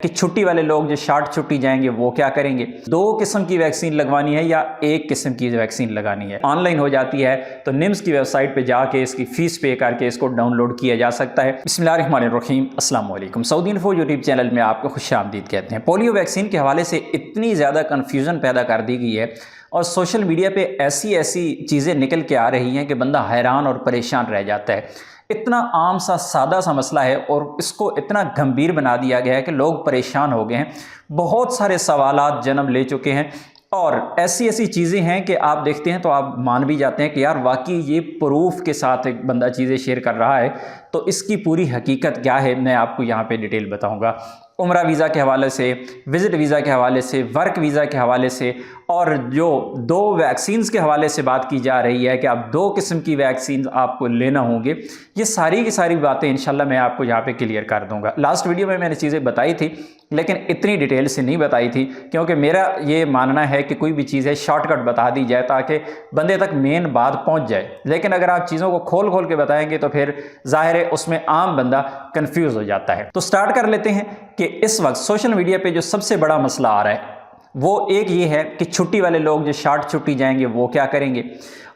کہ چھٹی والے لوگ جو شارٹ چھٹی جائیں گے وہ کیا کریں گے، 2 قسم کی ویکسین لگوانی ہے یا 1 قسم کی ویکسین لگانی ہے۔ آن لائن ہو جاتی ہے تو نمز کی ویب سائٹ پہ جا کے اس کی فیس پے کر کے اس کو ڈاؤن لوڈ کیا جا سکتا ہے۔ بسم اللہ الرحمن الرحیم، السلام علیکم۔ سعودی انفو یوٹیوب چینل میں آپ کو خوش آمدید کہتے ہیں۔ پولیو ویکسین کے حوالے سے اتنی زیادہ کنفیوژن پیدا کر دی گئی ہے اور سوشل میڈیا پہ ایسی چیزیں نکل کے آ رہی ہیں کہ بندہ حیران اور پریشان رہ جاتا ہے۔ اتنا عام سا سادہ سا مسئلہ ہے اور اس کو اتنا گمبھیر بنا دیا گیا ہے کہ لوگ پریشان ہو گئے ہیں، بہت سارے سوالات جنم لے چکے ہیں اور ایسی چیزیں ہیں کہ آپ دیکھتے ہیں تو آپ مان بھی جاتے ہیں کہ یار واقعی یہ پروف کے ساتھ ایک بندہ چیزیں شیئر کر رہا ہے، تو اس کی پوری حقیقت کیا ہے میں آپ کو یہاں پہ ڈیٹیل بتاؤں گا۔ عمرہ ویزا کے حوالے سے، وزٹ ویزا کے حوالے سے، ورک ویزا کے حوالے سے، اور جو 2 ویکسینز کے حوالے سے بات کی جا رہی ہے کہ اب 2 قسم کی ویکسینز آپ کو لینا ہوں گے، یہ ساری کی ساری باتیں انشاءاللہ میں آپ کو یہاں پہ کلیئر کر دوں گا۔ لاسٹ ویڈیو میں نے چیزیں بتائی تھی لیکن اتنی ڈیٹیل سے نہیں بتائی تھی، کیونکہ میرا یہ ماننا ہے کہ کوئی بھی چیز ہے شارٹ کٹ بتا دی جائے تاکہ بندے تک مین بات پہنچ جائے، لیکن اگر آپ چیزوں کو کھول کے بتائیں گے تو پھر ظاہر ہے اس میں عام بندہ کنفیوز ہو جاتا ہے۔ تو سٹارٹ کر لیتے ہیں کہ اس وقت سوشل میڈیا پہ جو سب سے بڑا مسئلہ آ رہا ہے وہ ایک یہ ہے کہ چھٹی والے لوگ جو شارٹ چھٹی جائیں گے وہ کیا کریں گے،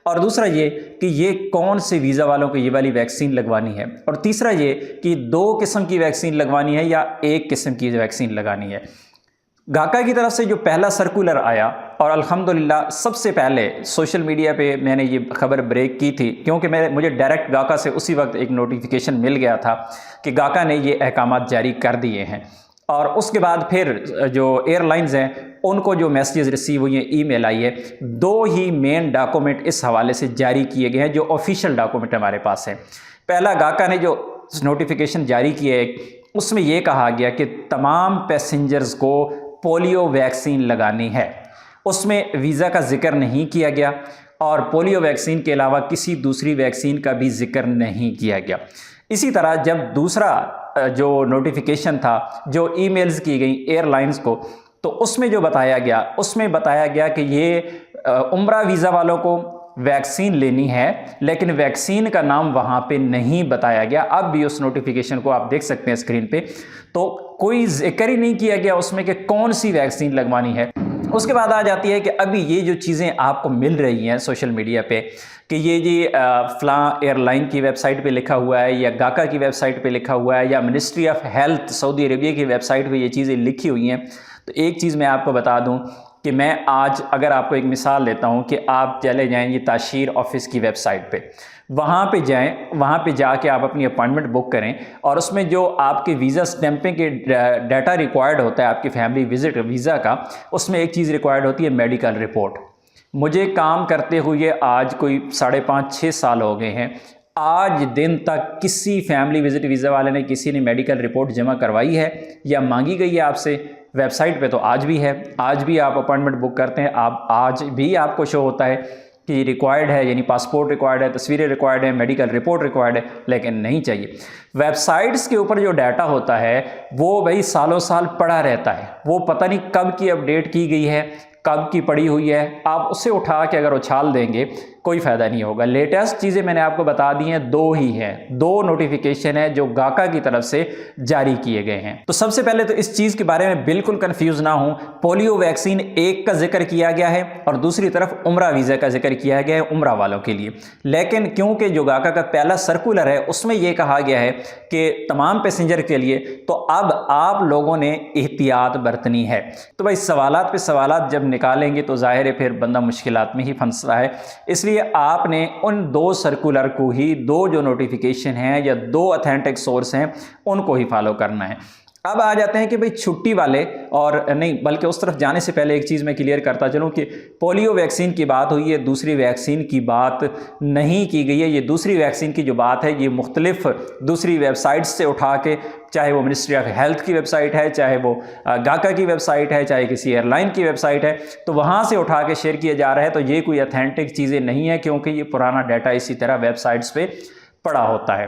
اور دوسرا یہ کہ یہ کون سے ویزا والوں کو یہ والی ویکسین لگوانی ہے، اور تیسرا یہ کہ 2 قسم کی ویکسین لگوانی ہے یا 1 قسم کی ویکسین لگانی ہے۔ گاکا کی طرف سے جو پہلا سرکولر آیا، اور الحمدللہ سب سے پہلے سوشل میڈیا پہ میں نے یہ خبر بریک کی تھی کیونکہ مجھے ڈائریکٹ گاکا سے اسی وقت ایک نوٹیفیکیشن مل گیا تھا کہ گاکا نے یہ احکامات جاری کر دیے ہیں، اور اس کے بعد پھر جو ایئر لائنز ہیں ان کو جو میسیجز ریسیو ہوئی ہیں، ای میل آئی ہے، 2 ہی مین ڈاکومنٹ اس حوالے سے جاری کیے گئے ہیں جو آفیشیل ڈاکومنٹ ہمارے پاس ہیں۔ پہلا گاکا نے جو نوٹیفیکیشن جاری کیا ہے اس میں یہ کہا گیا کہ تمام پیسنجرز کو پولیو ویکسین لگانی ہے، اس میں ویزا کا ذکر نہیں کیا گیا اور پولیو ویکسین کے علاوہ کسی دوسری ویکسین کا بھی ذکر نہیں کیا گیا۔ اسی طرح جب دوسرا جو نوٹیفیکیشن تھا جو ای میلز کی گئی ایئر لائنز کو، تو اس میں جو بتایا گیا کہ یہ عمرہ ویزا والوں کو ویکسین لینی ہے، لیکن ویکسین کا نام وہاں پہ نہیں بتایا گیا۔ اب بھی اس نوٹیفیکیشن کو آپ دیکھ سکتے ہیں اسکرین پہ، تو کوئی ذکر ہی نہیں کیا گیا اس میں کہ کون سی ویکسین لگوانی ہے۔ اس کے بعد آ جاتی ہے کہ ابھی یہ جو چیزیں آپ کو مل رہی ہیں سوشل میڈیا پہ کہ یہ جی فلاں ایئر لائن کی ویب سائٹ پہ لکھا ہوا ہے یا گاکا کی ویب سائٹ پہ لکھا ہوا ہے یا منسٹری آف ہیلتھ سعودی عربیہ کی ویب سائٹ پہ یہ چیزیں لکھی ہوئی ہیں، تو ایک چیز میں آپ کو بتا دوں کہ میں آج اگر آپ کو ایک مثال دیتا ہوں کہ آپ چلے جائیں یہ تاشیر آفس کی ویب سائٹ پہ، وہاں پہ جائیں، وہاں پہ جا کے آپ اپنی اپائنٹمنٹ بک کریں، اور اس میں جو آپ کے ویزا سٹیمپنگ کے ڈیٹا ریکوائرڈ ہوتا ہے آپ کی فیملی وزٹ ویزا کا، اس میں ایک چیز ریکوائرڈ ہوتی ہے میڈیکل رپورٹ۔ مجھے کام کرتے ہوئے آج کوئی 5.5-6 سال ہو گئے ہیں، آج دن تک کسی فیملی وزٹ ویزا والے نے کسی نے میڈیکل رپورٹ جمع کروائی ہے یا مانگی گئی ہے آپ سے؟ ویب سائٹ پہ تو آج بھی ہے، آج بھی آپ اپائنٹمنٹ بک کرتے ہیں، آج بھی آپ کو شو ہوتا ہے کہ یہ ریکوائرڈ ہے، یعنی پاسپورٹ ریکوائرڈ ہے، تصویریں ریکوائرڈ ہے، میڈیکل رپورٹ ریکوائرڈ ہے، لیکن نہیں چاہیے۔ ویب سائٹس کے اوپر جو ڈیٹا ہوتا ہے وہ بھائی سالوں سال پڑا رہتا ہے، وہ پتہ نہیں کب کی اپڈیٹ کی گئی ہے، کب کی پڑی ہوئی ہے، آپ اسے اٹھا کے اگر اچھال دیں گے کوئی فائدہ نہیں ہوگا۔ لیٹسٹ چیزیں میں نے آپ کو بتا دی ہیں، 2 ہی ہیں، 2 نوٹیفیکیشن ہیں جو گاکا کی طرف سے جاری کیے گئے ہیں۔ تو سب سے پہلے تو اس چیز کے بارے میں بالکل کنفیوز نہ ہوں، پولیو ویکسین 1 کا ذکر کیا گیا ہے اور دوسری طرف عمرہ ویزا کا ذکر کیا گیا ہے عمرہ والوں کے لیے، لیکن کیونکہ جو گاکا کا پہلا سرکولر ہے اس میں یہ کہا گیا ہے کہ تمام پیسنجر کے لیے، تو اب آپ لوگوں نے احتیاط برتنی ہے۔ تو بھائی سوالات پہ سوالات جب نکالیں گے تو ظاہر ہے پھر بندہ مشکلات میں ہی پھنستا ہے، اس لیے آپ نے ان 2 سرکولر کو ہی، 2 جو نوٹیفیکیشن ہیں یا 2 اتھینٹک سورس ہیں ان کو ہی فالو کرنا ہے۔ اب آ جاتے ہیں کہ بھئی چھٹی والے، اور نہیں بلکہ اس طرف جانے سے پہلے ایک چیز میں کلیئر کرتا چلوں کہ پولیو ویکسین کی بات ہوئی ہے، دوسری ویکسین کی بات نہیں کی گئی ہے۔ یہ دوسری ویکسین کی جو بات ہے یہ مختلف دوسری ویب سائٹس سے اٹھا کے، چاہے وہ منسٹری آف ہیلتھ کی ویب سائٹ ہے، چاہے وہ گاکا کی ویب سائٹ ہے، چاہے کسی ایئر لائن کی ویب سائٹ ہے، تو وہاں سے اٹھا کے شیئر کیا جا رہا ہے، تو یہ کوئی اتھینٹک چیزیں نہیں ہیں کیونکہ یہ پرانا ڈیٹا اسی طرح ویب سائٹس پہ پڑا ہوتا ہے۔